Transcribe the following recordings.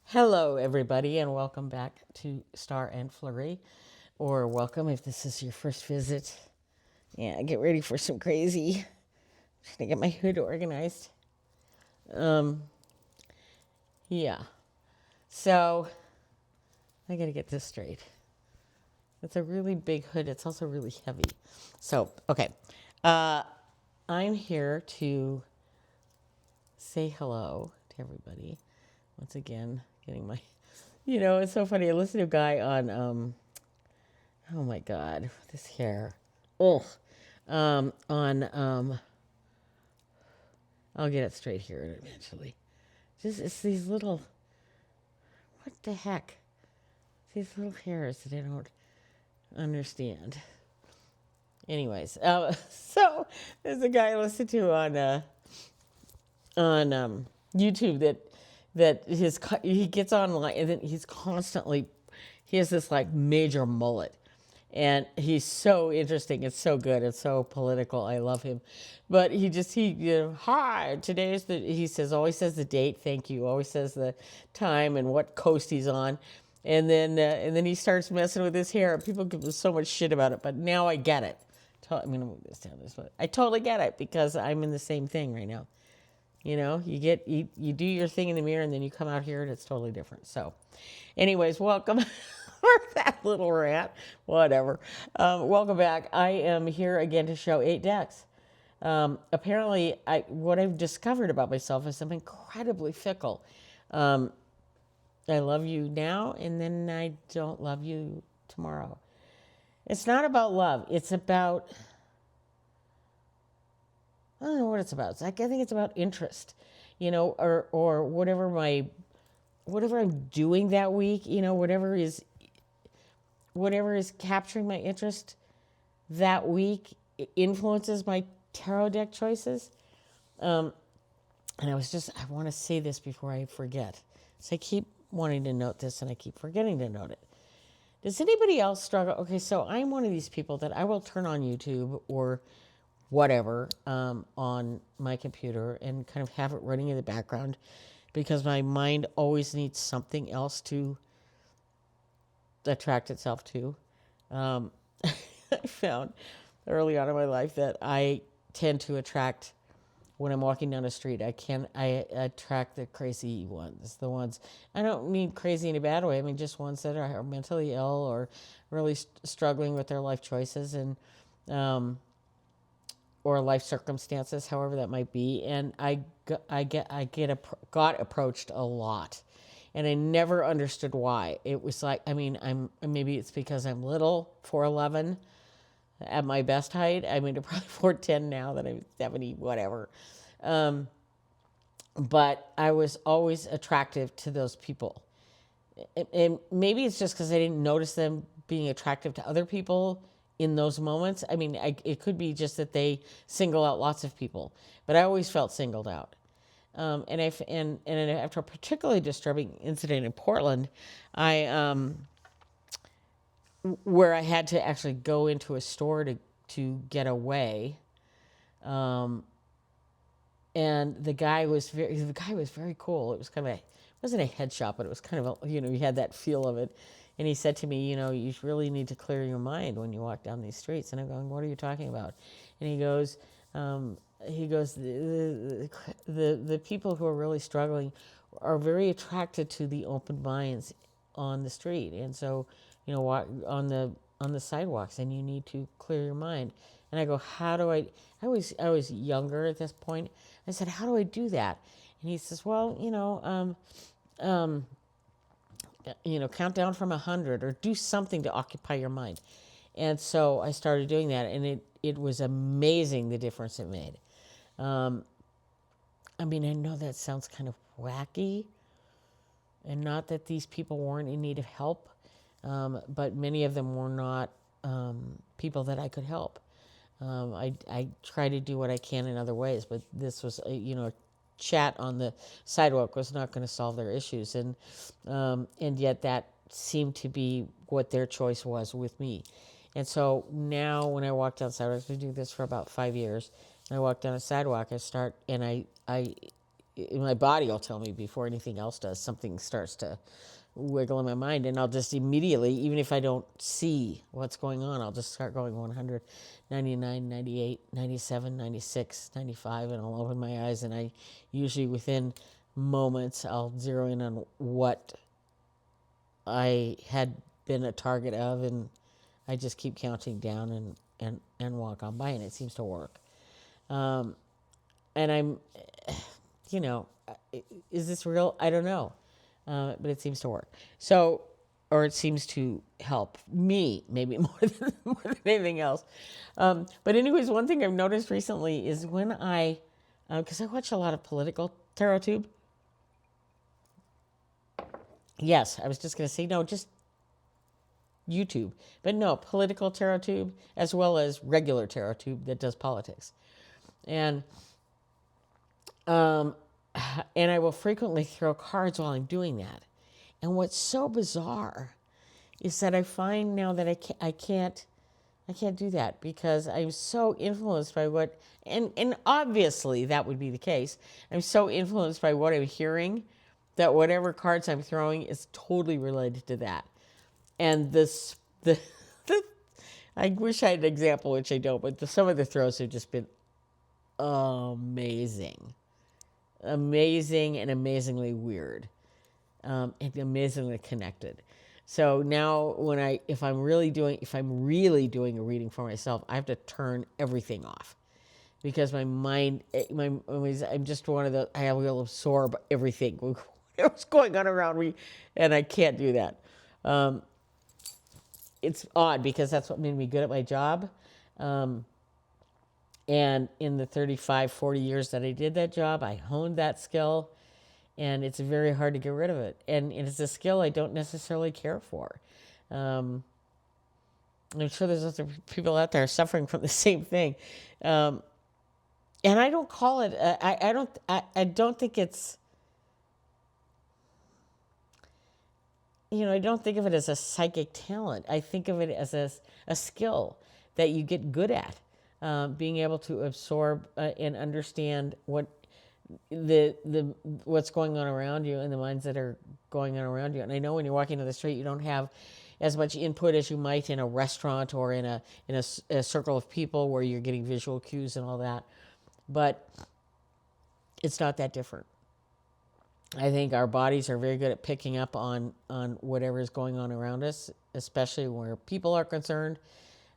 Hello, everybody, and welcome back to Star and Flurry, or welcome if this is your first visit. Yeah, get ready for some crazy. Trying to get my hood organized. Yeah, so I gotta get this straight. It's a really big hood. It's also really heavy. So, okay, uh, I'm here to say hello to everybody. Once again, getting my, it's so funny. I listened to a guy on oh my God, this hair. Oh, on I'll get it straight here eventually. Just it's these little, what the heck? These little hairs that I don't understand. Anyways, so there's a guy I listen to on YouTube that he gets online and then he's constantly he has this like major mullet. And he's so interesting. It's so good. It's so political. I love him. But hi, today's he says, always says the date, thank you, always says the time and what coast he's on. And then he starts messing with his hair. People give him so much shit about it, but now I get it. I'm going to move this down this way. I totally get it because I'm in the same thing right now. You do your thing in the mirror and then you come out here and it's totally different. So, anyways, welcome. For that little rant, whatever. Welcome back. I am here again to show 8 decks. Apparently, what I've discovered about myself is I'm incredibly fickle. I love you now, and then I don't love you tomorrow. It's not about love. It's about, I don't know what it's about. I think it's about interest, or whatever I'm doing that week, whatever is capturing my interest that week influences my tarot deck choices. And I want to say this before I forget. So I keep wanting to note this and I keep forgetting to note it. Does anybody else struggle? Okay, so I'm one of these people that I will turn on YouTube or whatever on my computer and kind of have it running in the background because my mind always needs something else to attract itself to. I found early on in my life that I tend to attract when I'm walking down the street. I attract the crazy ones, the ones, I don't mean crazy in a bad way. I mean just ones that are mentally ill or really struggling with their life choices and or life circumstances, however that might be. And got approached a lot, and I never understood why. It was like, I mean, maybe it's because I'm little, 4'11", at my best height. I mean, I'm probably 4'10" now that I'm 70, whatever. But I was always attractive to those people. And maybe it's just because I didn't notice them being attractive to other people in those moments. I mean, it could be just that they single out lots of people, but I always felt singled out. And after a particularly disturbing incident in Portland, I where I had to actually go into a store to get away. And the guy was very cool. It was kind of it wasn't a head shop, but it was kind of you had that feel of it. And he said to me, you really need to clear your mind when you walk down these streets. And I'm going, what are you talking about? And he goes, the people who are really struggling are very attracted to the open minds on the street, and so walk on the sidewalks, and you need to clear your mind. And I go, how do I was younger at this point. I said, how do I do that? And he says, well, count down from 100 or do something to occupy your mind. And so I started doing that, and it was amazing the difference it made. I mean, I know that sounds kind of wacky, and not that these people weren't in need of help, but many of them were not people that I could help. I try to do what I can in other ways, but this was, chat on the sidewalk was not going to solve their issues, and yet that seemed to be what their choice was with me. And so now, when I walk down sidewalks, we do this for about 5 years. And I walk down a sidewalk, I start, and I my body will tell me before anything else does. Something starts to wiggle in my mind, and I'll just immediately, even if I don't see what's going on, I'll just start going 100, 99, 98, 97, 96, 95, and I'll open my eyes, and I usually within moments I'll zero in on what I had been a target of, and I just keep counting down and walk on by, and it seems to work. And I'm, you know, is this real? I don't know. But it seems to work. So, or it seems to help me, maybe more than anything else. But anyways, one thing I've noticed recently is when because I watch a lot of political tarot tube. Yes, I was just going to say, no, just YouTube. But no, political tarot tube as well as regular tarot tube that does politics. And I will frequently throw cards while I'm doing that. And what's so bizarre is that I find now that I can't do that because I'm so influenced by what, and obviously that would be the case. I'm so influenced by what I'm hearing that whatever cards I'm throwing is totally related to that. And I wish I had an example, which I don't, but some of the throws have just been amazing and amazingly weird, and amazingly connected. So now if I'm really doing a reading for myself, I have to turn everything off because my mind, I'm just one of the, I will absorb everything what's going on around me, and I can't do that. It's odd because that's what made me good at my job. And in the 35, 40 years that I did that job, I honed that skill, and it's very hard to get rid of it. And it's a skill I don't necessarily care for. I'm sure there's other people out there suffering from the same thing. And I don't call it, I don't think it's, I don't think of it as a psychic talent. I think of it as a skill that you get good at. Being able to absorb and understand what's going on around you and the minds that are going on around you. And I know when you're walking down the street, you don't have as much input as you might in a restaurant or in a circle of people where you're getting visual cues and all that. But it's not that different. I think our bodies are very good at picking up on whatever is going on around us, especially where people are concerned.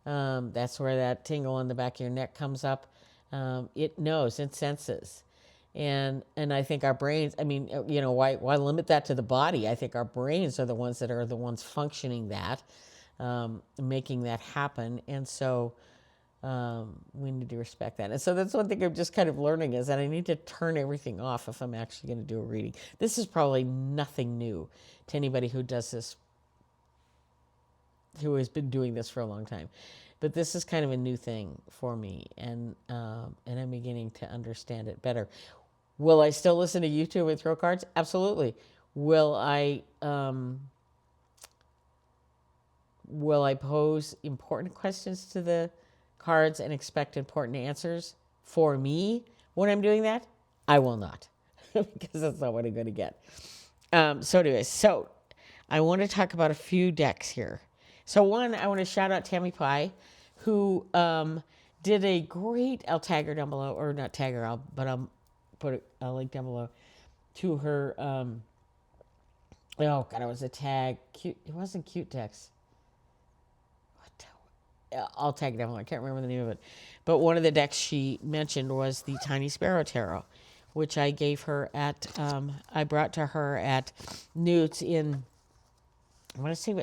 That's where that tingle on the back of your neck comes up. It knows, it senses. And I think our brains, why limit that to the body? I think our brains are the ones functioning that, making that happen. And so we need to respect that. And so that's one thing I'm just kind of learning is that I need to turn everything off if I'm actually going to do a reading. This is probably nothing new to anybody who does this, who has been doing this for a long time. But this is kind of a new thing for me, and I'm beginning to understand it better. Will I still listen to YouTube and throw cards? Absolutely. Will I pose important questions to the cards and expect important answers for me when I'm doing that? I will not, because that's not what I'm going to get. So I want to talk about a few decks here. So one, I want to shout out Tammy Pie, who did a great, I'll tag her down below, or not tag her, but I'll put a link down below to her, oh God, it was a tag, cute, it wasn't Cute Decks. I'll tag it down below, I can't remember the name of it. But one of the decks she mentioned was the Tiny Sparrow Tarot, which I gave her I brought to her at Newt's in, I want to say it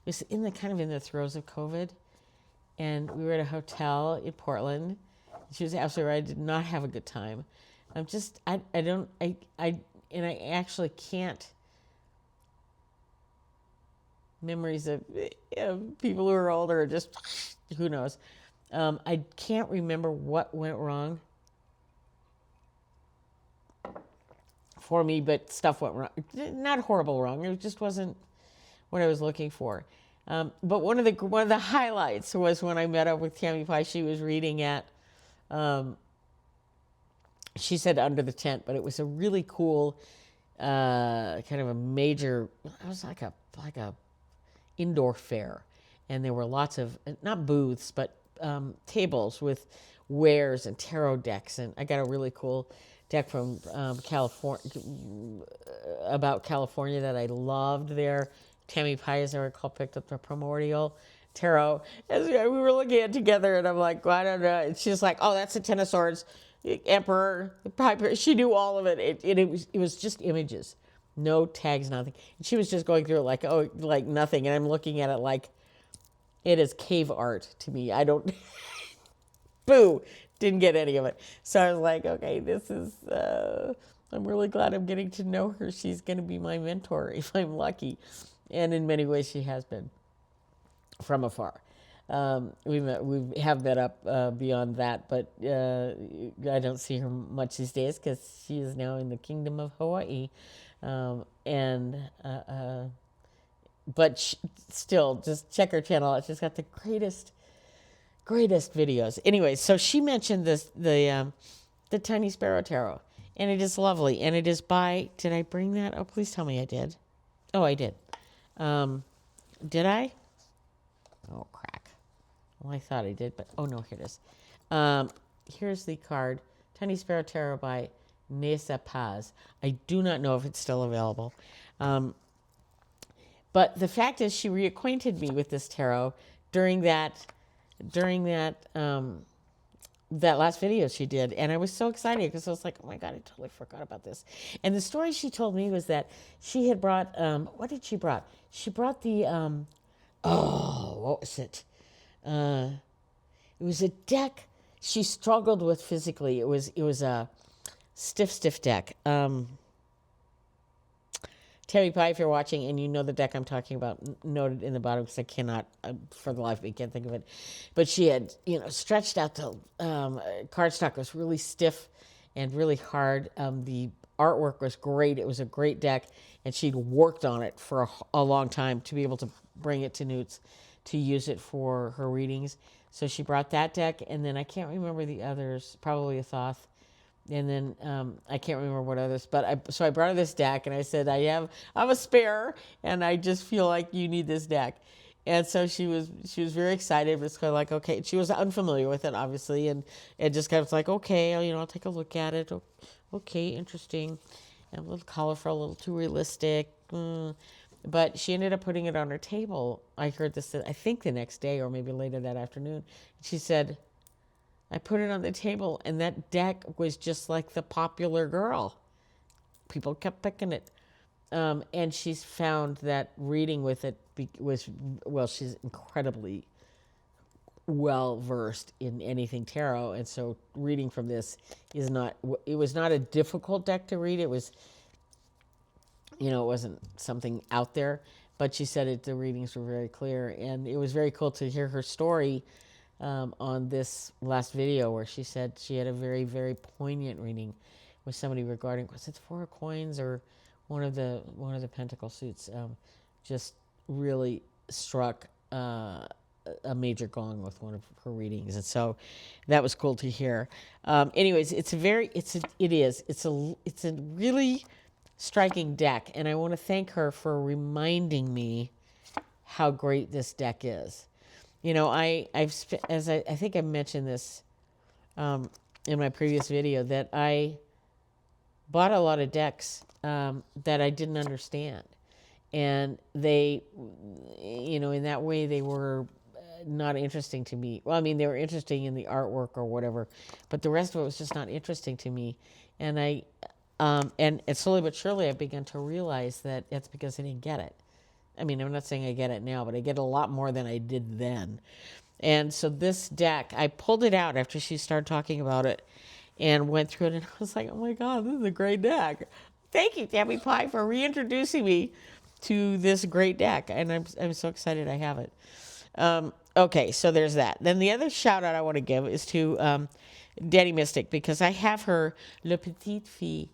was in the throes of COVID, and we were at a hotel in Portland. She was absolutely right. I did not have a good time. I actually can't. Memories of people who are older, or just who knows. I can't remember what went wrong for me, but stuff went wrong. Not horrible wrong. It just wasn't what I was looking for. But one of the highlights was when I met up with Tammy Pie. She was reading at she said under the tent, but it was a really cool kind of a major. It was like a indoor fair, and there were lots of not booths but tables with wares and tarot decks, and I got a really cool deck from California about California that I loved there. Tammy Pie, as I recall, picked up the Primordial Tarot as we were looking at it together, and I'm like, well, I don't know. And she's like, oh, that's the Ten of Swords, Emperor, Piper. She knew all of it. It was just images, no tags, nothing. And she was just going through it like, oh, like nothing. And I'm looking at it like it is cave art to me. I don't, boo, didn't get any of it. So I was like, okay, this is, I'm really glad I'm getting to know her. She's going to be my mentor if I'm lucky. And in many ways, she has been from afar. We have met up beyond that, but I don't see her much these days because she is now in the kingdom of Hawaii. But still, just check her channel. She's got the greatest videos. Anyway, so she mentioned the Tiny Sparrow Tarot, and it is lovely. And it is by, did I bring that? Oh, please tell me I did. Oh, I did. Did I? Oh, crack. Well, I thought I did, but oh no, here it is. Here's the card, Tiny Sparrow Tarot by Nessa Paz. I do not know if it's still available. But the fact is, she reacquainted me with this tarot during that last video she did, and I was so excited because I was like, oh my god, I totally forgot about this. And the story she told me was that she had brought what did she brought? She brought the what was it? It was a deck she struggled with physically. It was a stiff deck. Terry Pie, if you're watching and you know the deck I'm talking about, noted in the bottom because I cannot, for the life of me, can't think of it. But she had, stretched out the cardstock was really stiff and really hard. The artwork was great. It was a great deck, and she'd worked on it for a long time to be able to bring it to Newt's to use it for her readings. So she brought that deck, and then I can't remember the others, probably a Thoth. And then I can't remember what others, but so I brought her this deck, and I said, I'm a spare, and I just feel like you need this deck. And so she was very excited. It was kind of like, okay, she was unfamiliar with it, obviously, and it just kind of like, okay, I'll take a look at it. Okay, interesting, and a little colorful, a little too realistic. But she ended up putting it on her table. I heard this, I think the next day or maybe later that afternoon. She said, I put it on the table, and that deck was just like the popular girl. People kept picking it. And she's found that reading with it she's incredibly well-versed in anything tarot. And so reading from this it was not a difficult deck to read. It was, it wasn't something out there. But she said the readings were very clear. And it was very cool to hear her story on this last video where she said she had a very, very poignant reading with somebody regarding, was it 4 of Coins or one of the Pentacle suits, just really struck a major gong with one of her readings. And so that was cool to hear. Anyways, it's a really striking deck. And I want to thank her for reminding me how great this deck is. I think I mentioned this in my previous video that I bought a lot of decks that I didn't understand, and they, in that way they were not interesting to me. Well, I mean, they were interesting in the artwork or whatever, but the rest of it was just not interesting to me. And and slowly but surely I began to realize that it's because I didn't get it. I mean, I'm not saying I get it now, but I get a lot more than I did then. And so this deck, I pulled it out after she started talking about it and went through it, and I was like, oh my God, this is a great deck. Thank you, Tammy Pie, for reintroducing me to this great deck. And I'm so excited I have it. Okay, so there's that. Then the other shout out I want to give is to Danny Mystic, because I have her Le Petite Fille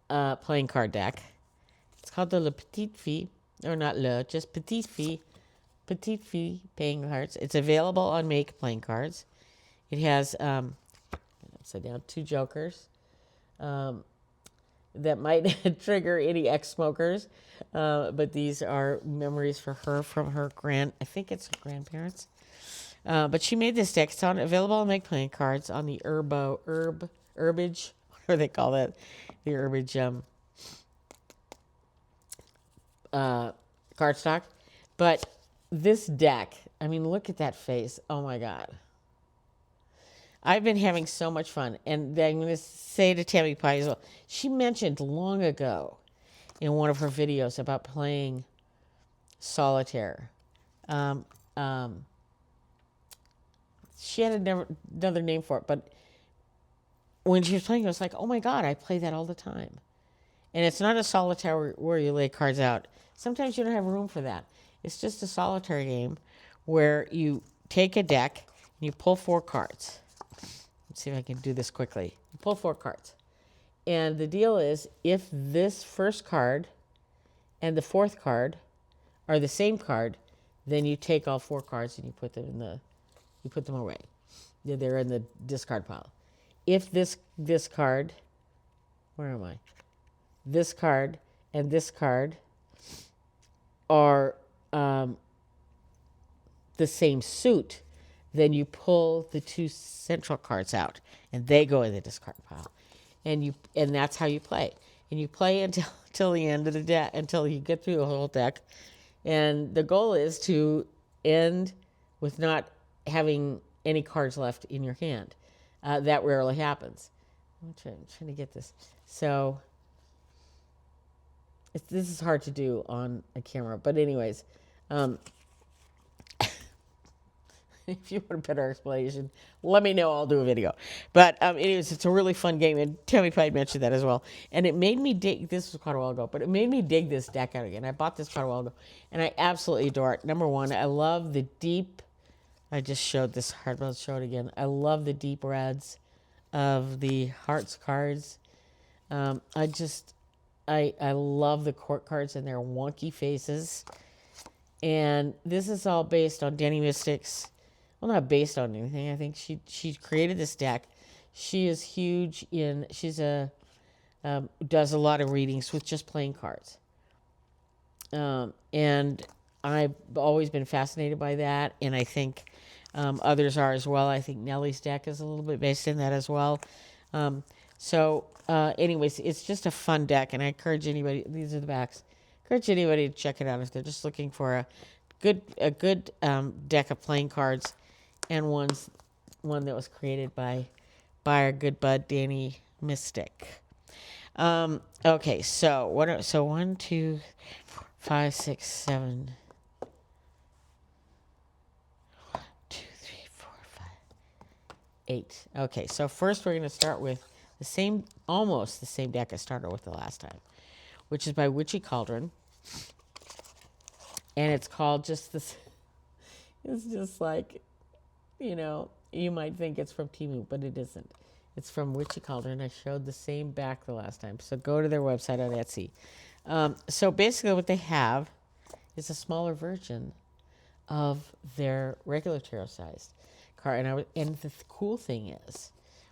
playing card deck. It's called the Le Petite Fille, or not Le, just Petite Fille playing cards. It's available on Make playing cards. It has upside down. 2 jokers. That might trigger any ex-smokers, but these are memories for her from her I think it's her grandparents. But she made this deck. It's available on Make Playing Cards on the Herbage, what do they call that? The Herbage cardstock. But this deck, I mean, look at that face. Oh my God. I've been having so much fun. And I'm going to say to Tammy Pie as well, she mentioned long ago in one of her videos about playing solitaire. She had another name for it, but when she was playing, I was like, oh my God, I play that all the time. And it's not a solitaire where you lay cards out. Sometimes you don't have room for that. It's just a solitaire game where you take a deck and you pull 4 cards. Let's see if I can do this quickly. You pull 4 cards. And the deal is, if this first card and the 4th card are the same card, then you take all 4 cards and you put them away. They're in the discard pile. If this card, where am I? This card and this card are the same suit, then you pull the 2 central cards out and they go in the discard pile. And that's how you play. And you play until the end of the deck, until you get through the whole deck. And the goal is to end with not having any cards left in your hand. That rarely happens. I'm trying to get this. So this is hard to do on a camera. But anyways, if you want a better explanation, let me know. I'll do a video. But anyways, it's a really fun game. And Tammy Pie mentioned that as well. And it made me dig, this was quite a while ago, but it made me dig this deck out again. I bought this quite a while ago. And I absolutely adore it. Number one, I love the deep, I just showed this hard, let's show it again. I love the deep reds of the Hearts cards. I love the court cards and their wonky faces. And this is all based on Danny Mystic's, well, not based on anything. I think she created this deck. She is huge does a lot of readings with just playing cards. And I've always been fascinated by that. And I think others are as well. I think Nellie's deck is a little bit based in that as well. Anyways, it's just a fun deck. And I encourage anybody, these are the backs, encourage anybody to check it out if they're just looking for a good deck of playing cards, and one that was created by our good bud Danny Mystic. Okay, so 1, 2, 5, 6, 7. 1, 2, 3, 4, 5, 8. Okay, so first we're going to start with almost the same deck I started with the last time, which is by Witchy Cauldron. And it's called just this. It's just like, you might think it's from Temu, but it isn't. It's from Witchy Cauldron. I showed the same back the last time. So go to their website on Etsy. So basically what they have is a smaller version of their regular tarot-sized card. And the cool thing is,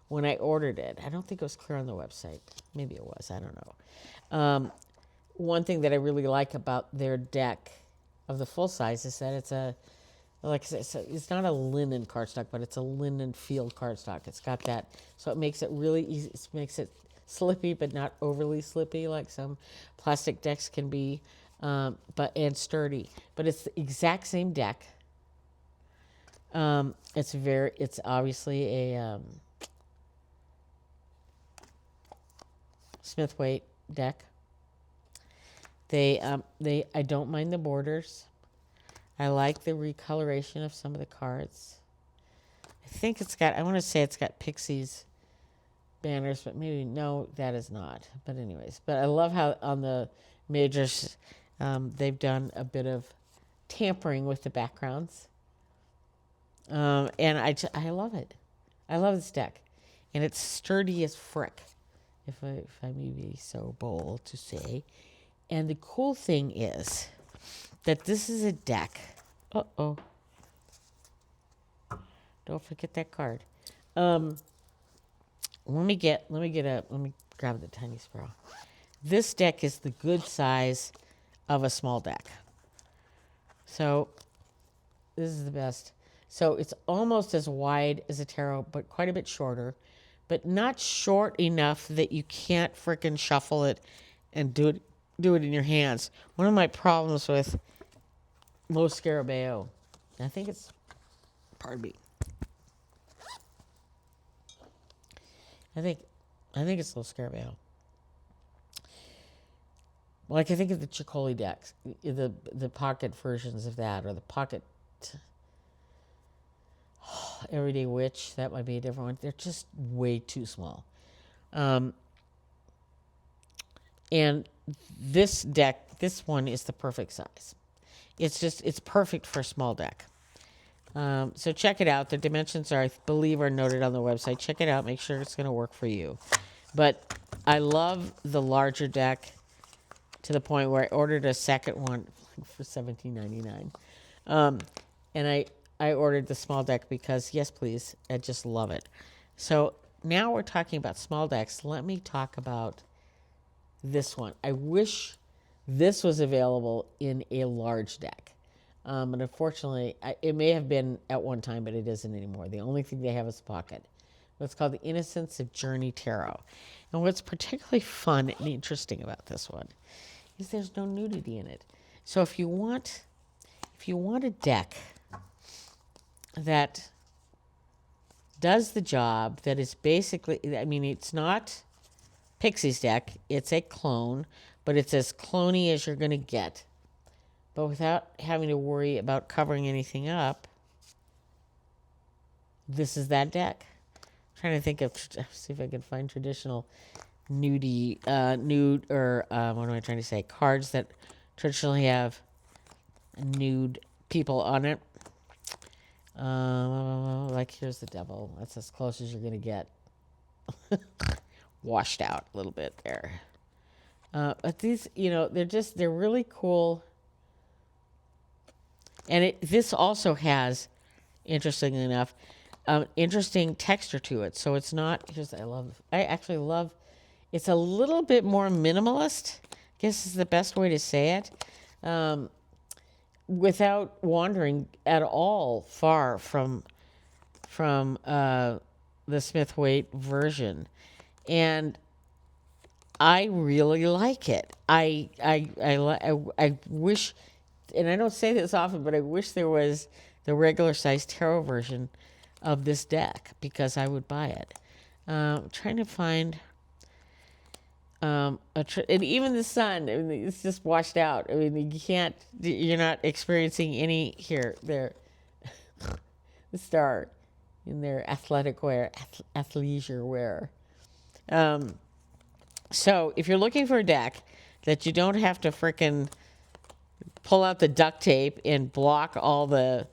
when I ordered it, I don't think it was clear on the website. Maybe it was. I don't know. One thing that I really like about their deck of the full size is that it's it's not a linen cardstock, but it's a linen field cardstock. It's got that, so it makes it really easy. It makes it slippy, but not overly slippy like some plastic decks can be, and sturdy. But it's the exact same deck. It's obviously a Smith-Waite deck. I don't mind the borders. I like the recoloration of some of the cards. I think I want to say it's got Pixies banners, but maybe, no, that is not. But anyways, but I love how on the majors, they've done a bit of tampering with the backgrounds. And I love it. I love this deck. And it's sturdy as frick, if I may be so bold to say. And the cool thing is that this is a deck. Uh-oh. Don't forget that card. let me grab the tiny sparrow. This deck is the good size of a small deck. So this is the best. So it's almost as wide as a tarot, but quite a bit shorter, but not short enough that you can't frickin' shuffle it and do it in your hands. One of my problems with Lo Scarabeo, I think it's, pardon me, I think it's Lo Scarabeo. Like I think of the Chicoli decks, the pocket versions of that, or the pocket Everyday Witch. That might be a different one. They're just way too small. And this deck, this one is the perfect size. It's perfect for a small deck. So check it out. The dimensions are, I believe, are noted on the website. Check it out. Make sure it's going to work for you. But I love the larger deck to the point where I ordered a second one for $17.99. And I ordered the small deck because, yes, please, I just love it. So now we're talking about small decks. Let me talk about this one. I wish this was available in a large deck. But unfortunately, it may have been at one time, but it isn't anymore. The only thing they have is a pocket. What's called the Innocence of Journey Tarot. And what's particularly fun and interesting about this one is there's no nudity in it. So if you want a deck that does the job, that is basically, I mean, it's not Pixie's deck, it's a clone, but it's as cloney as you're going to get, but without having to worry about covering anything up, this is that deck. I'm trying to think of, see if I can find traditional nude, or what am I trying to say? Cards that traditionally have nude people on it. Like here's the Devil. That's as close as you're gonna get. Washed out a little bit there. But these, they're really cool. And this also has, interestingly enough, interesting texture to it. So it's not just, I actually love, it's a little bit more minimalist, I guess is the best way to say it. Without wandering at all far from the Smith-Waite version. And I really like it. I wish, and I don't say this often, but I wish there was the regular size tarot version of this deck because I would buy it. I'm trying to find and even the sun, I mean, it's just washed out. I mean, you're not experiencing any there, the star in their athletic wear, athleisure wear. So if you're looking for a deck that you don't have to frickin' pull out the duct tape and block all the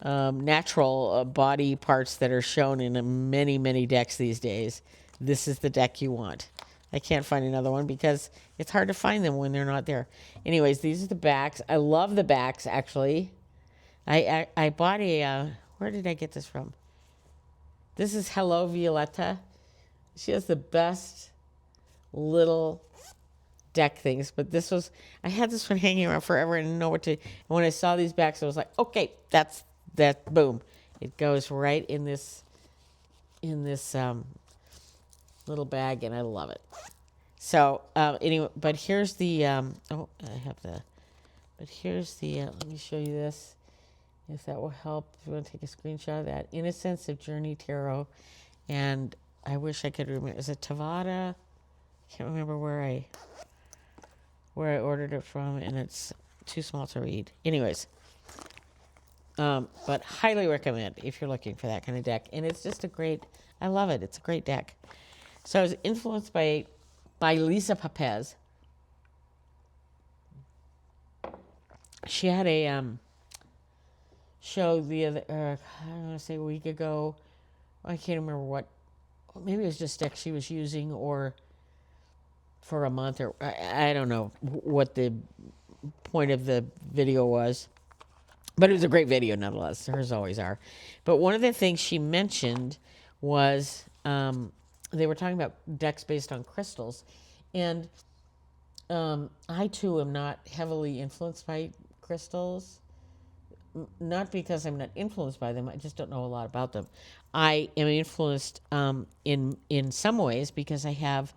natural body parts that are shown in many, many decks these days, this is the deck you want. I can't find another one because it's hard to find them when they're not there. Anyways, these are the backs. I love the backs, actually. I bought where did I get this from? This is Hello Violetta. She has the best little deck things, but I had this one hanging around forever and didn't know what to, and when I saw these backs, I was like, okay, that's boom. It goes right in this little bag, and I love it. So anyway, but here's the let me show you this, if that will help. If you want to take a screenshot of that, Innocence of Journey Tarot. And I wish I could remember, is it Tavada? Can't remember where I ordered it from, and it's too small to read. Anyways, but highly recommend if you're looking for that kind of deck. And it's just I love it. It's a great deck. So I was influenced by Lisa Papez. She had a show the other, I don't want to say a week ago. I can't remember what. Maybe it was just deck she was using, or for a month, or I don't know what the point of the video was. But it was a great video nonetheless. Hers always are. But one of the things she mentioned was they were talking about decks based on crystals, and I too am not heavily influenced by crystals. Not because I'm not influenced by them, I just don't know a lot about them. I am influenced in some ways because I have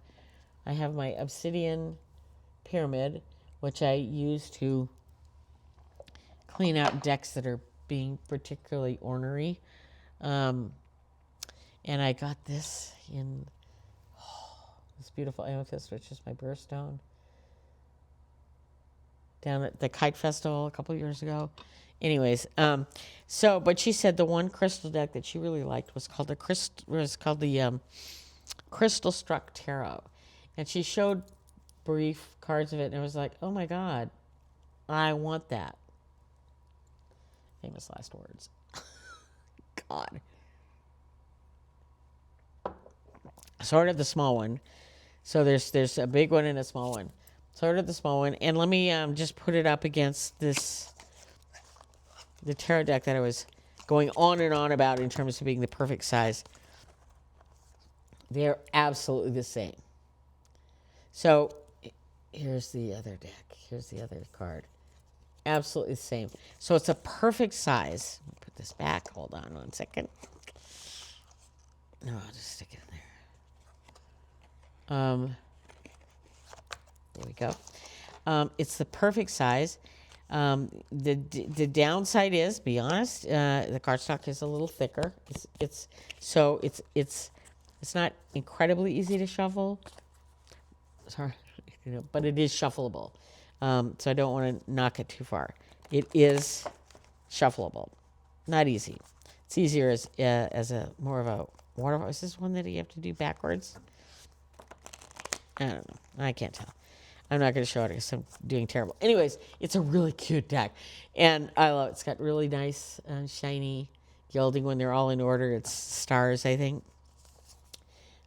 my obsidian pyramid, which I use to clean out decks that are being particularly ornery. Um, and I got this in this beautiful amethyst, which is my birthstone, down at the Kite Festival a couple years ago. Anyways, but she said the one crystal deck that she really liked was called the Crystal Struck Tarot, and she showed brief cards of it, and I was like, oh my god, I want that. Famous last words. God. So I ordered the small one. So there's a big one and a small one. So I ordered the small one, and let me just put it up against the tarot deck that I was going on and on about in terms of being the perfect size. They're absolutely the same. So here's the other deck. Here's the other card. Absolutely the same. So it's a perfect size. Let me put this back. Hold on 1 second. No, I'll just stick it in there. There we go. It's the perfect size. The downside is, be honest, the cardstock is a little thicker. It's not incredibly easy to shuffle. Sorry, but it is shuffleable. So I don't want to knock it too far. It is shuffleable, not easy. It's easier as a more of a waterfall. Is this one that you have to do backwards? I don't know. I can't tell. I'm not going to show it because I'm doing terrible. Anyways, it's a really cute deck. And I love it. It's got really nice, shiny gilding when they're all in order. It's stars, I think.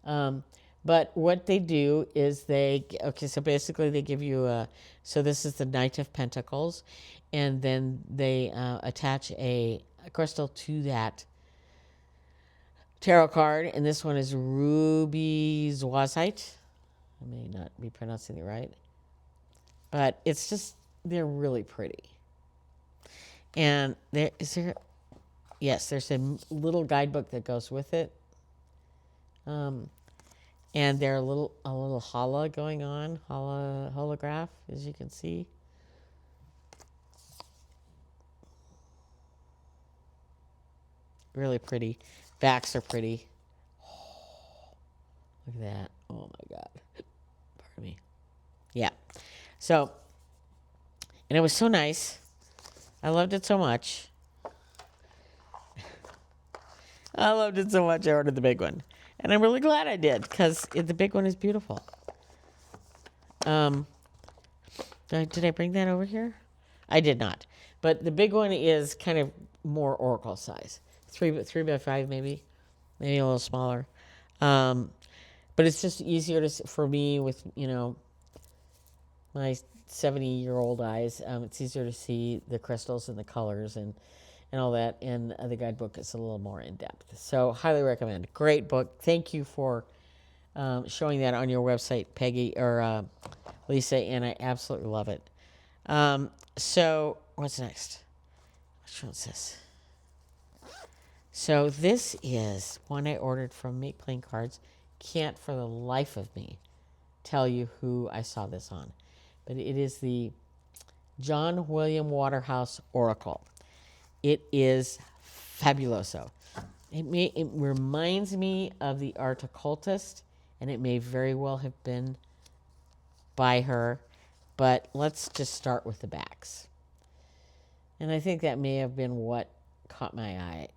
But what they do is so basically they give you so this is the Knight of Pentacles. And then they attach a crystal to that tarot card. And this one is ruby zoisite. I may not be pronouncing it right. But it's just, they're really pretty. And there's a little guidebook that goes with it. And there's a little holla going on, holograph, as you can see. Really pretty. Backs are pretty. Look at that. Oh my God. Pardon me. Yeah. So, and it was so nice. I loved it so much. I loved it so much I ordered the big one. And I'm really glad I did, because the big one is beautiful. Did I bring that over here? I did not. But the big one is kind of more oracle size. 3x5 maybe. Maybe a little smaller. But it's just easier for me with, my 70-year-old eyes. It's easier to see the crystals and the colors and all that. And the guidebook is a little more in depth. So highly recommend. Great book. Thank you for showing that on your website, Peggy or Lisa, and I absolutely love it. So what's next? Which one's this? So this is one I ordered from Make Playing Cards. Can't for the life of me tell you who I saw this on. But it is the John William Waterhouse Oracle. It is fabuloso. It reminds me of the Art Occultist, and it may very well have been by her. But let's just start with the backs. And I think that may have been what caught my eye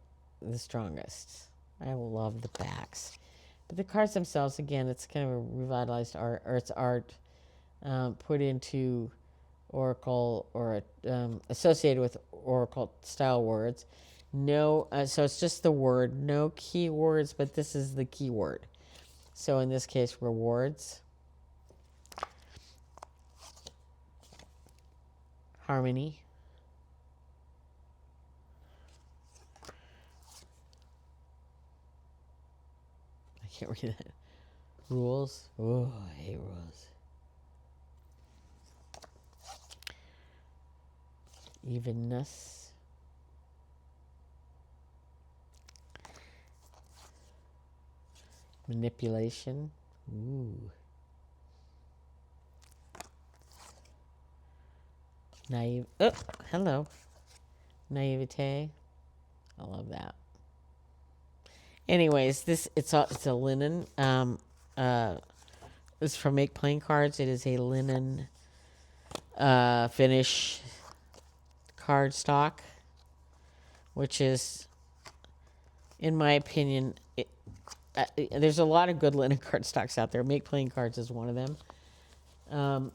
the strongest. I love the backs. But the cards themselves, again, it's kind of a revitalized art, or it's art put into Oracle or associated with Oracle style words. No, so it's just the word, no keywords, but this is the keyword. So in this case, rewards, harmony, I can't read that. Rules. Oh, I hate rules. Evenness. Manipulation. Ooh. Naive. Oh, hello. Naivete. I love that. Anyways, it's a linen. It's from Make Playing Cards. It is a linen finish card stock, which is, in my opinion, there's a lot of good linen card stocks out there. Make Playing Cards is one of them.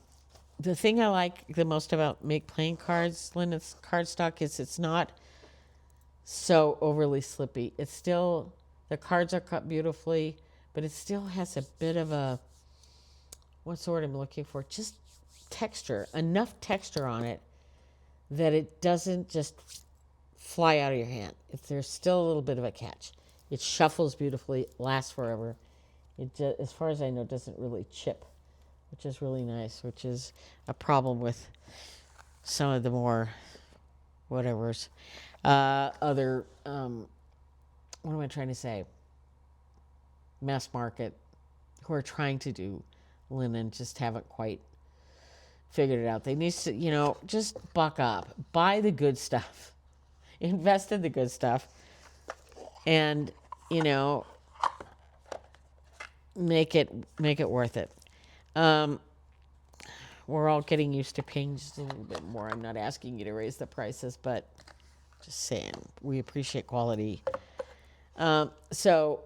The thing I like the most about Make Playing Cards linen cardstock is it's not so overly slippy. It's still, the cards are cut beautifully, but it still has a bit of a, what's the word I'm looking for? Just texture, enough texture on it that it doesn't just fly out of your hand. If there's still a little bit of a catch, it shuffles beautifully, lasts forever. It just, as far as I know, doesn't really chip, which is really nice, which is a problem with some of the more whatever's other what am I trying to say, mass market who are trying to do linen just haven't quite figured it out. They need to, just buck up, buy the good stuff, invest in the good stuff, and make it worth it. We're all getting used to paying just a little bit more. I'm not asking you to raise the prices, but just saying we appreciate quality. So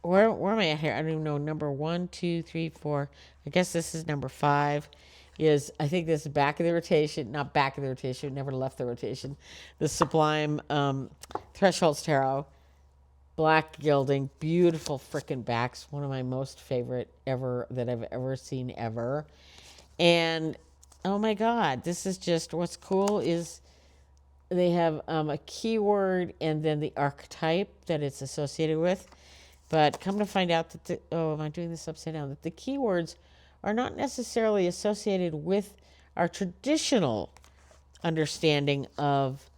where am I at here? I don't even know. Number 1, 2, 3, 4. I guess this is number 5. I think this is back of the rotation, not back of the rotation, never left the rotation. The Sublime Thresholds Tarot, black gilding, beautiful frickin' backs. One of my most favorite ever that I've ever seen ever. And oh my God, this is just, what's cool is they have a keyword and then the archetype that it's associated with. But come to find out that am I doing this upside down? That the keywords are not necessarily associated with our traditional understanding of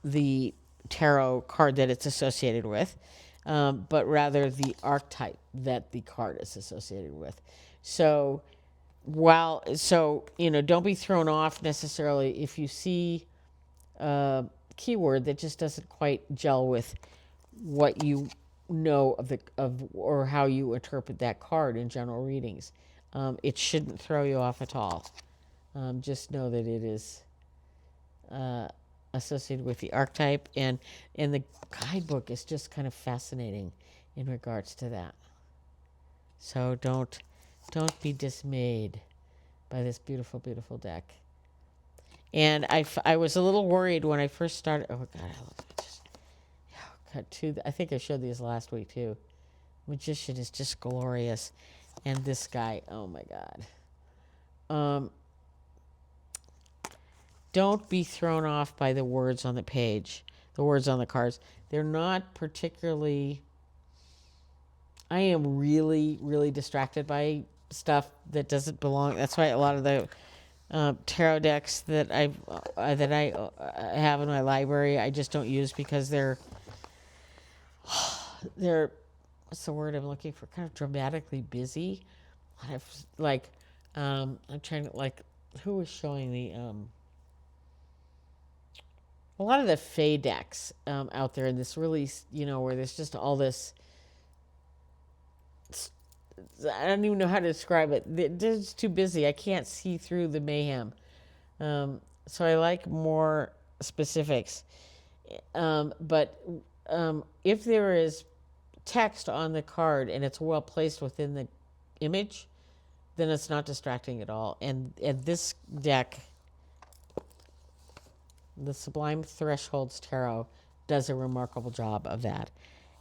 the tarot card that it's associated with, but rather the archetype that the card is associated with. So don't be thrown off necessarily if you see a keyword that just doesn't quite gel with what you know or how you interpret that card in general readings. It shouldn't throw you off at all. Just know that it is associated with the archetype, and the guidebook is just kind of fascinating in regards to that. So don't be dismayed by this beautiful, beautiful deck. And I was a little worried when I first started. Oh God, I love it. Cut to. I think I showed these last week too. Magician is just glorious, and this guy. Oh my God. Don't be thrown off by the words on the page, the words on the cards. They're not particularly. I am really, really distracted by stuff that doesn't belong. That's why a lot of the tarot decks that I have in my library, I just don't use because they're what's the word I'm looking for? Kind of dramatically busy. I'm trying to who was showing the a lot of the Fae decks out there in this really, where there's just all this. I don't even know how to describe it. They're just too busy. I can't see through the mayhem. So I like more specifics. But if there is text on the card and it's well placed within the image, then it's not distracting at all. And this deck, the Sublime Thresholds Tarot, does a remarkable job of that.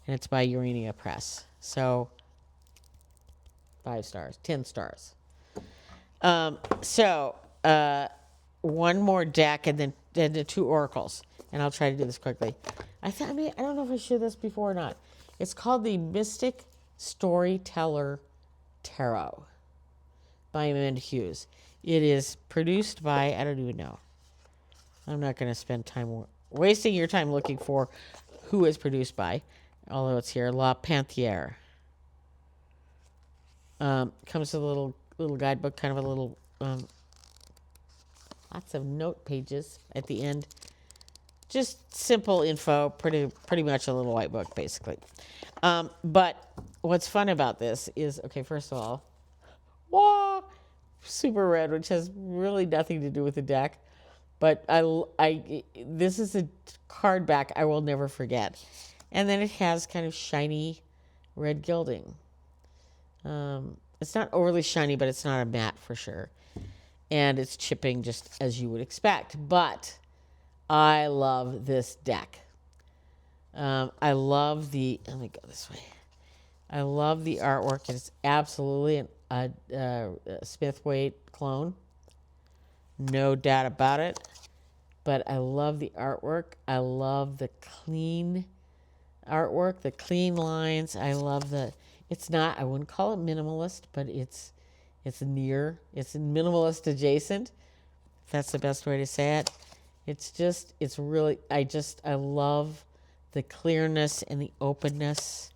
And it's by Urania Press. So 5 stars, 10 stars. One more deck and then the 2 oracles. And I'll try to do this quickly. I don't know if I shared this before or not. It's called the Mystic Storyteller Tarot by Amanda Hughes. It is produced by, I don't even know. I'm not going to spend time wasting your time looking for who is produced by, although it's here, La Panthère. Comes with a little guidebook, kind of a little, lots of note pages at the end. Just simple info, pretty much a little white book, basically. But what's fun about this is, okay, first of all, wah, super red, which has really nothing to do with the deck. But this is a card back I will never forget. And then it has kind of shiny red gilding. It's not overly shiny, but it's not a matte for sure. And it's chipping just as you would expect. But I love this deck. I love let me go this way. I love the artwork. It's absolutely a Smith-Waite clone. No doubt about it. But I love the artwork. I love the clean artwork, the clean lines. I love it's not, I wouldn't call it minimalist, but it's minimalist adjacent. If that's the best way to say it. It's really, I love the clearness and the openness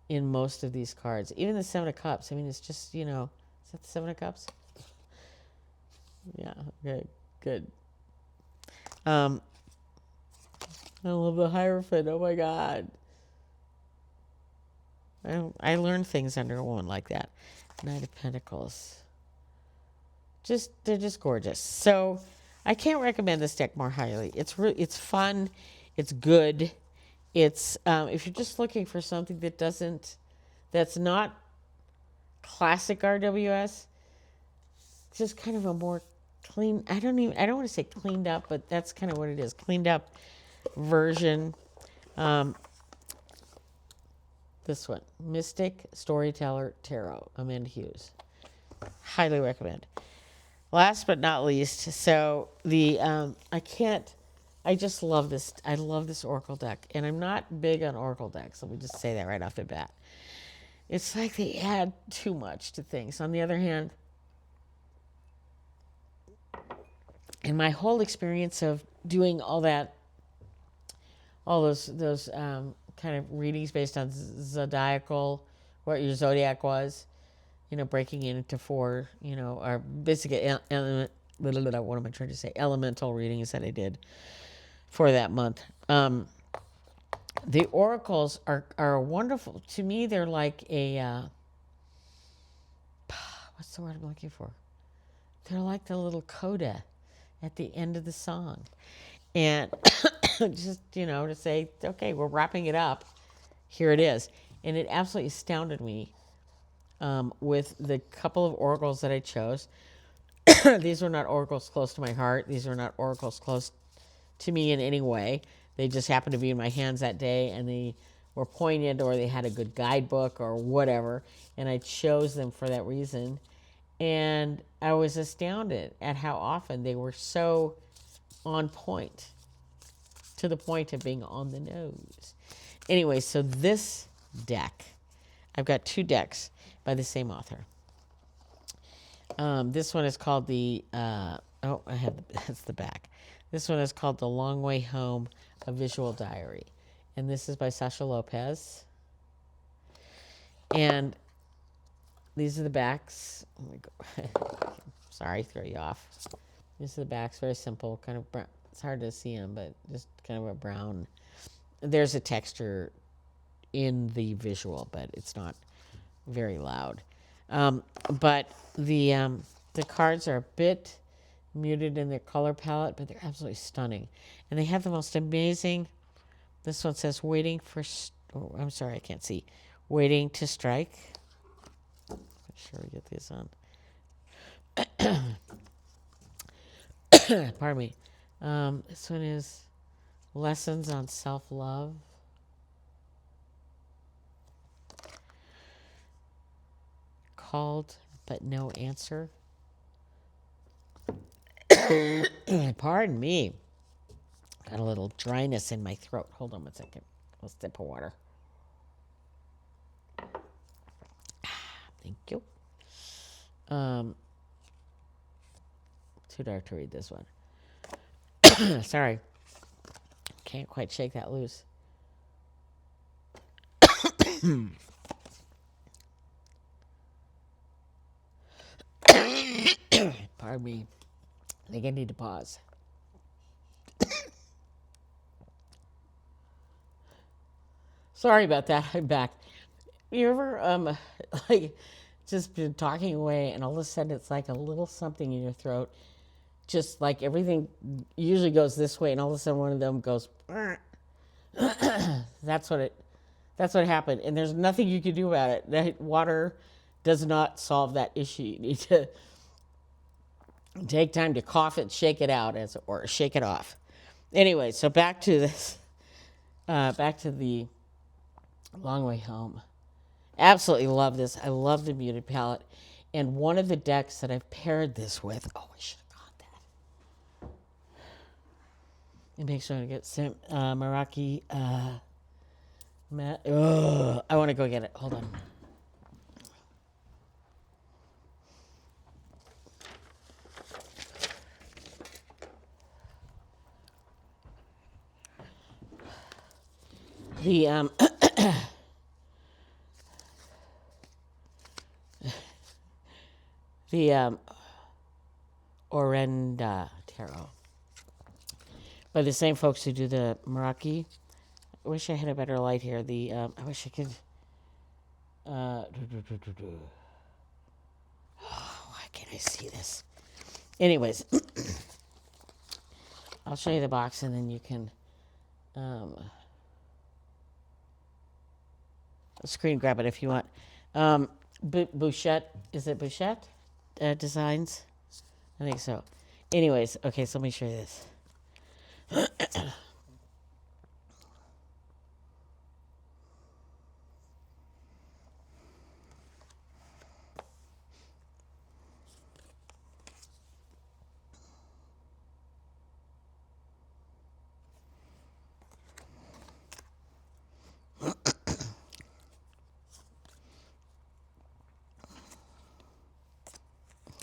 in most of these cards. Even the Seven of Cups. I mean, it's just, is that the Seven of Cups? Yeah, okay, good. I love the Hierophant. Oh my God. I learned things under a woman like that. Knight of Pentacles. They're just gorgeous. So I can't recommend this deck more highly. It's fun. It's good. It's if you're just looking for something that's not classic RWS, just kind of a more clean, I don't want to say cleaned up, but that's kind of what it is. Cleaned up version. This one, Mystic Storyteller Tarot, Amanda Hughes. Highly recommend. Last but not least, so I just love this. I love this Oracle deck, and I'm not big on Oracle decks. Let me just say that right off the bat. It's like they add too much to things. On the other hand, in my whole experience of doing all those kind of readings based on zodiacal, what your zodiac was, breaking it into four, or basically what am I trying to say? Elemental readings that I did for that month. The oracles are wonderful. To me, they're like a, what's the word I'm looking for? They're like the little coda at the end of the song. And just, to say, okay, we're wrapping it up. Here it is. And it absolutely astounded me with the couple of oracles that I chose. These were not oracles close to my heart. These were not oracles close to me in any way. They just happened to be in my hands that day, and they were poignant, or they had a good guidebook or whatever. And I chose them for that reason. And I was astounded at how often they were so on point, to the point of being on the nose. Anyway, so this deck, I've got two decks by the same author. This one is called that's the back. This one is called The Long Way Home, A Visual Diary. And this is by Sasha Lopez. And these are the backs. Oh my God. Sorry, throw you off. These are the backs, very simple, kind of brown. It's hard to see them, but just kind of a brown. There's a texture in the visual, but it's not very loud. But the cards are a bit muted in their color palette, but they're absolutely stunning. And they have the most amazing, this one says waiting for, I'm sorry, I can't see. Waiting to strike. Make sure we get these on. Pardon me. This one is Lessons on Self-Love. Called but no answer. Pardon me. Got a little dryness in my throat. Hold on one second. A sip of water. Thank you. Too dark to read this one. Sorry. Can't quite shake that loose. Pardon me. I think I need to pause. Sorry about that. I'm back. You ever like just been talking away and all of a sudden it's like a little something in your throat, just like everything usually goes this way and all of a sudden one of them goes that's what happened, and there's nothing you can do about it. That water does not solve that issue. You need to take time to cough it, shake it out, or shake it off. Anyway, so back to this, back to the Long Way Home. Absolutely love this. I love the muted palette, and one of the decks that I've paired this with. Oh, I should have got that. And make sure I get some Meraki. I want to go get it. Hold on. The the Orenda Tarot by the same folks who do the Meraki. I wish I had a better light here. I wish I could. Why can't I see this? Anyways, I'll show you the box and then you can screen grab it if you want. Bouchette, is it Bouchette Designs? I think so. Anyways, okay, so let me show you this.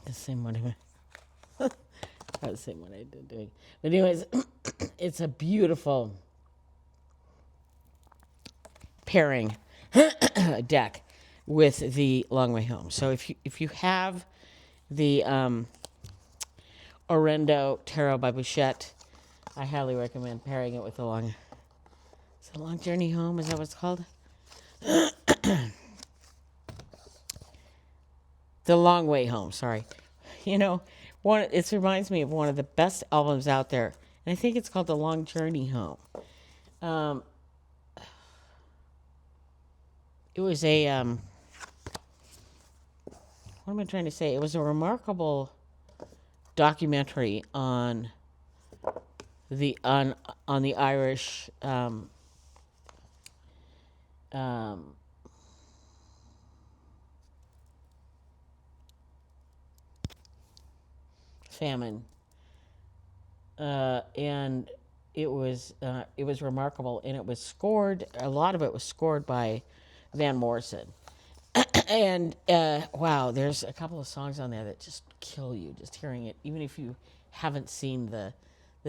The same one. The same one I did doing. But anyways, it's a beautiful pairing deck with the Long Way Home. So if you have the Orendo Tarot by Bouchette, I highly recommend pairing it with the Long Journey Home. Is that what it's called? The Long Way Home. Sorry. It reminds me of one of the best albums out there, and I think it's called The Long Journey Home. It was a what am I trying to say? It was a remarkable documentary on the Irish famine, and it was remarkable, and it was scored. A lot of it was scored by Van Morrison, and wow, there's a couple of songs on there that just kill you just hearing it, even if you haven't seen the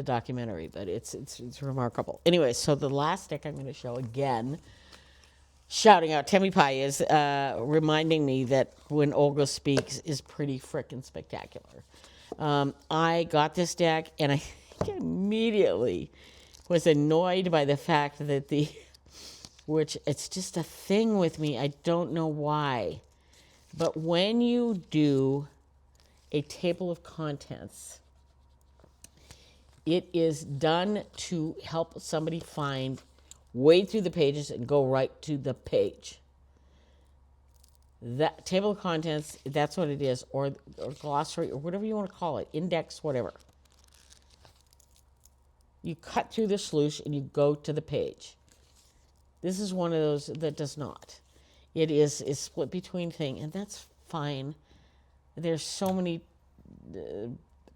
documentary. But it's remarkable. Anyway, so the last deck I'm going to show again. Shouting out, Temi Pai is reminding me that when Olga speaks is pretty frickin' spectacular. I got this deck and I immediately was annoyed by the fact that which it's just a thing with me. I don't know why. But when you do a table of contents, it is done to help somebody wade through the pages and go right to the page. That table of contents, that's what it is, or glossary, or whatever you want to call it, index, whatever. You cut through the sluice and you go to the page. This is one of those that does not. It is split between thing, and that's fine. There's so many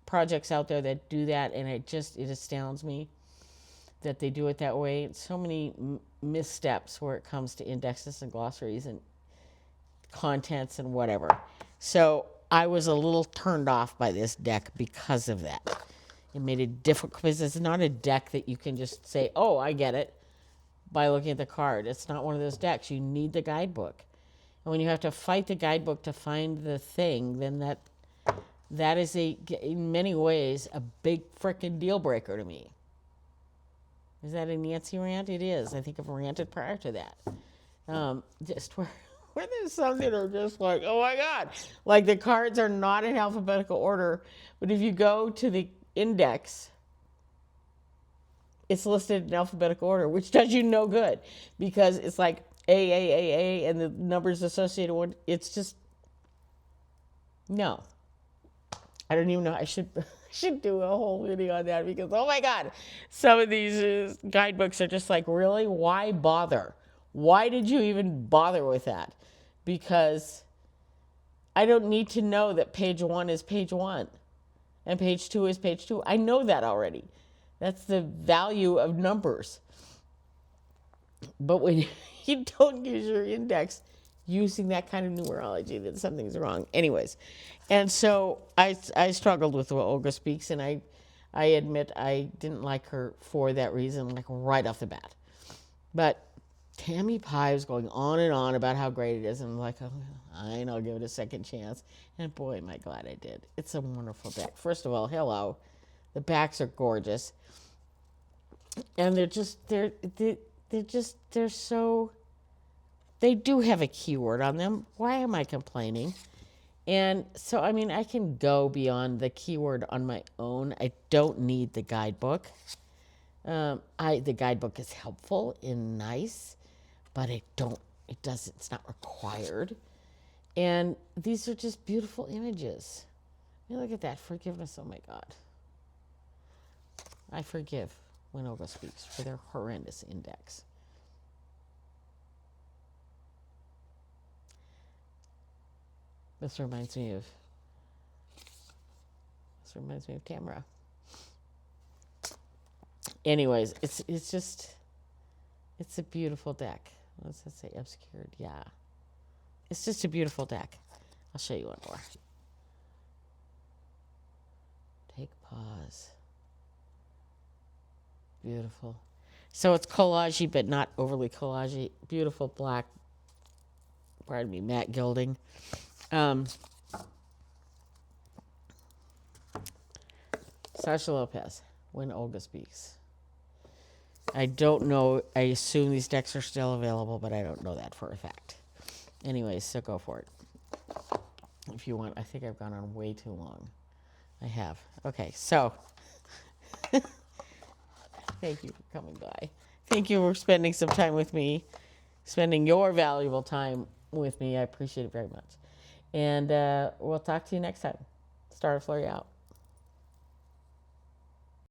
projects out there that do that, and it astounds me that they do it that way. So many missteps where it comes to indexes and glossaries, and contents and whatever. So I was a little turned off by this deck because of that. It made it difficult because it's not a deck that you can just say, oh, I get it, by looking at the card. It's not one of those decks. You need the guidebook. And when you have to fight the guidebook to find the thing, then that is in many ways a big frickin' deal breaker to me. Is that a Nancy rant? It is. I think I've ranted prior to that. Just where there's some that are just like, oh my God. Like the cards are not in alphabetical order, but if you go to the index, it's listed in alphabetical order, which does you no good because it's like A, and the numbers associated with it's just, no. I don't even know. I should do a whole video on that because, oh my God, some of these guidebooks are just like, really? Why bother? Why did you even bother with that? Because I don't need to know that page 1 is page 1 and page 2 is page 2. I know that already. That's the value of numbers. But when you don't use your index using that kind of numerology, then something's wrong. Anyways, and so I struggled with Olga Speaks, and I admit I didn't like her for that reason, like right off the bat. But Tammy Pie was going on and on about how great it is, and I'm like, oh, I'll give it a second chance. And boy, am I glad I did. It's a wonderful deck. First of all, hello. The backs are gorgeous. And they're so, they do have a keyword on them. Why am I complaining? And so, I mean, I can go beyond the keyword on my own. I don't need the guidebook. The guidebook is helpful and nice, but it's not required. And these are just beautiful images. I mean, look at that forgiveness. Oh my God. I forgive when Olga Speaks for their horrendous index. This reminds me of Tamara. Anyways, it's a beautiful deck. Let's just say obscured. Yeah. It's just a beautiful deck. I'll show you one more. Take pause. Beautiful. So it's collagey, but not overly collagey. Beautiful black, matte gilding. Sasha Lopez, When Olga Speaks. I don't know. I assume these decks are still available, but I don't know that for a fact. Anyways, so go for it. If you want. I think I've gone on way too long. I have. Okay, so thank you for coming by. Thank you for spending some time with me, spending your valuable time with me. I appreciate it very much. And we'll talk to you next time. Star Flurry out.